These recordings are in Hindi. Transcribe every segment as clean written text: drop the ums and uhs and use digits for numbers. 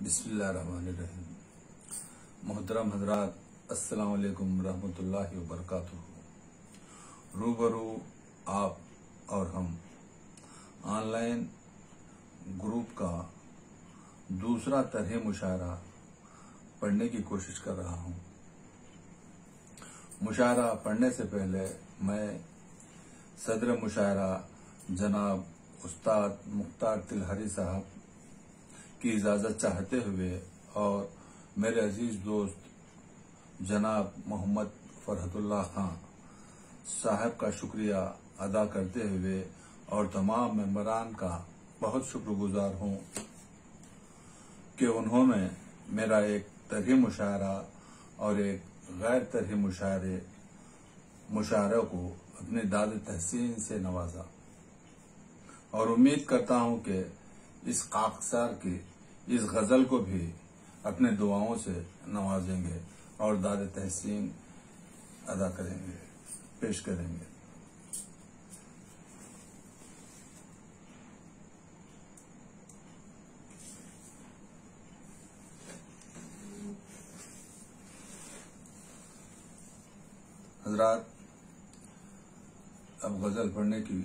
बिस्मिल्लाहिर्रहमानिर्रहीम। मोहतरम हजरात, अस्सलाम वालेकुम रहमतुल्लाहि व बरकातुहू। रूबरू आप और हम ऑनलाइन ग्रुप का दूसरा तरह मुशायरा पढ़ने की कोशिश कर रहा हूँ। मुशायरा पढ़ने से पहले मैं सदर मुशायरा जनाब उस्ताद मुख्तार तिलहरी साहब की इजाजत चाहते हुए और मेरे अजीज दोस्त जनाब मोहम्मद फरहतुल्लाह खां साहब का शुक्रिया अदा करते हुए और तमाम मेंबरान का बहुत शुक्रगुजार हूँ कि उन्होंने मेरा एक तरह मुशायरा और एक गैर तरह मुशायरों को अपनी दाद तहसीन से नवाजा और उम्मीद करता हूँ कि इस खाकसार की इस गजल को भी अपने दुआओं से नवाजेंगे और दाद तहसीन अदा करेंगे, पेश करेंगे। हजरात, अब गजल पढ़ने की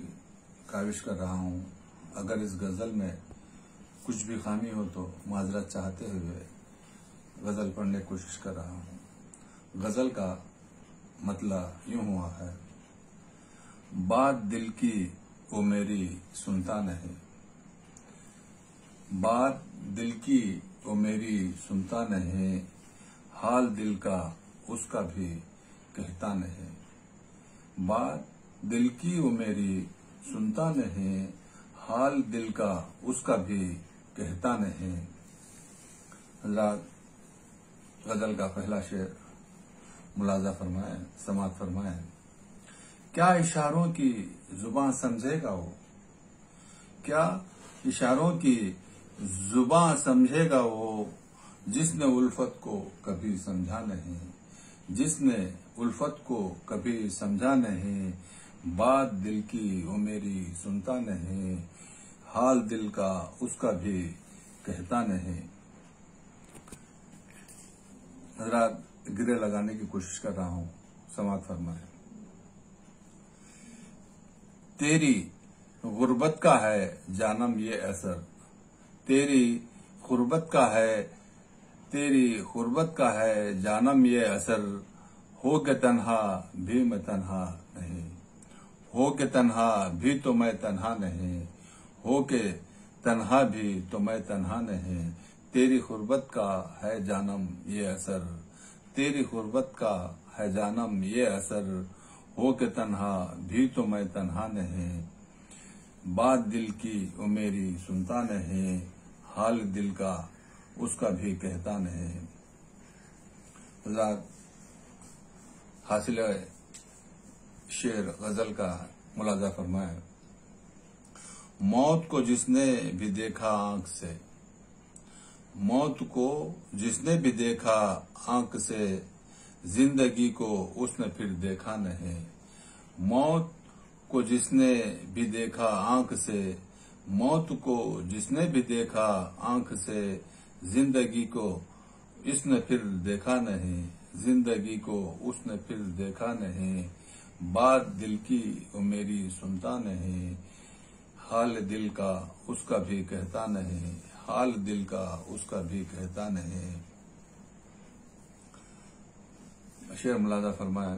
काविश कर रहा हूँ। अगर इस गजल में कुछ भी खामी हो तो माजरत चाहते हुए गजल पढ़ने की कोशिश कर रहा हूँ। गजल का मतलब यूं हुआ है। बात दिल की वो मेरी सुनता नहीं, बात दिल की वो मेरी सुनता नहीं, हाल दिल का उसका भी कहता नहीं। बात दिल की वो मेरी सुनता नहीं, हाल दिल का उसका भी कहता नहीं। हज़रात, गजल का पहला शेर मुलाजा फरमाए, समात फरमाए। क्या इशारों की जुबान समझेगा वो, क्या इशारों की जुबान समझेगा वो, जिसने उल्फत को कभी समझा नहीं, जिसने उल्फत को कभी समझा नहीं। बात दिल की वो मेरी सुनता नहीं, हाल दिल का उसका भी कहता नहीं। हजरात, गिरे लगाने की कोशिश कर रहा हूँ, समात फरमाए। तेरी गुर्बत का है जानम ये असर, तेरी गुर्बत का है, तेरी गुर्बत का है जानम ये असर, हो के तन्हा भी मैं तन्हा नहीं, हो के तन्हा भी तो मैं तन्हा नहीं, हो के तन्हा भी तो मैं तन्हा नहीं। तेरी गुर्बत का है जानम ये असर, तेरी गुर्बत का है जानम ये असर, हो के तन्हा भी तो मैं तन्हा नहीं। बात दिल की वो मेरी सुनता नहीं, हाल दिल का उसका भी कहता नहीं। हासिल शेर गजल का मुलाजा फरमाए। मौत को जिसने भी देखा आंख से, मौत को जिसने भी देखा आंख से, जिंदगी को उसने फिर देखा नहीं। मौत को जिसने भी देखा आंख से, मौत को जिसने भी देखा आंख से, जिंदगी को इसने फिर देखा नहीं, जिंदगी को उसने फिर देखा नहीं। बात दिल की वो मेरी सुनता नहीं, हाल दिल का उसका भी कहता नहीं, हाल दिल का उसका भी कहता नहीं। शेर मुलाजा फरमाए।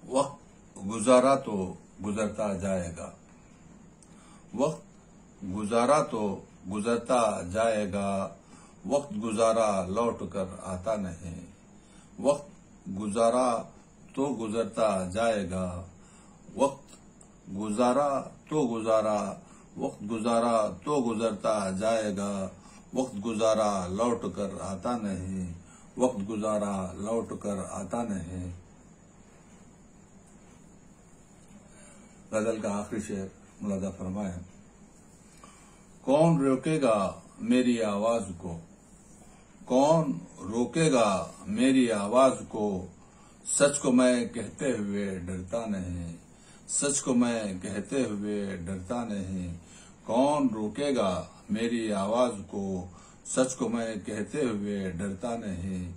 वक्त गुजारा तो गुजरता जाएगा, वक्त गुजारा तो गुजरता जाएगा, वक्त गुजारा लौट कर आता नहीं। वक्त गुजारा तो गुजरता जाएगा, वक्त गुजारा तो गुजारा, वक्त गुजारा तो गुजरता जाएगा, वक्त गुजारा लौट कर आता नहीं, वक्त गुजारा लौट कर आता नहीं। गजल का आखिरी शेर मुलाजा फरमाए। कौन रोकेगा मेरी आवाज को, कौन रोकेगा मेरी आवाज को, सच को मैं कहते हुए डरता नहीं, सच को मैं कहते हुए डरता नहीं। कौन रोकेगा मेरी आवाज को, सच को मैं कहते हुए डरता नहीं,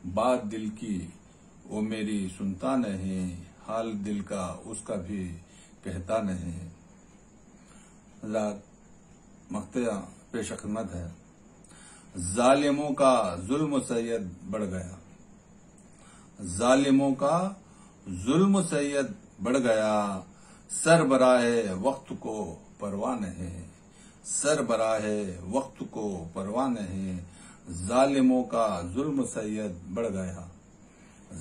बात दिल की वो मेरी सुनता नहीं, हाल दिल का उसका भी कहता नहीं। मख्तिया पेश खिदमत है। जालिमों का जुल्म सैयद बढ़ गया, जालिमों का जुल्म सैयद बढ़ गया, सरबराहे वक्त को परवाह नहीं, सरबराहे वक्त को परवाह नहीं। जालिमों का जुल्म सैयद बढ़ गया,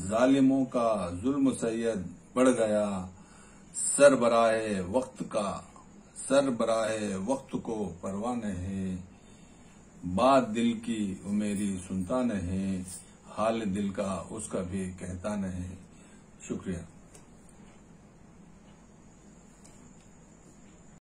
जालिमों का जुल्म सैयद बढ़ गया, सरबराहे वक्त का, सरबराहे वक्त को परवाह नहीं। बात दिल की वो मेरी सुनता नहीं, हाल दिल का उसका भी कहता नहीं। शुक्रिया।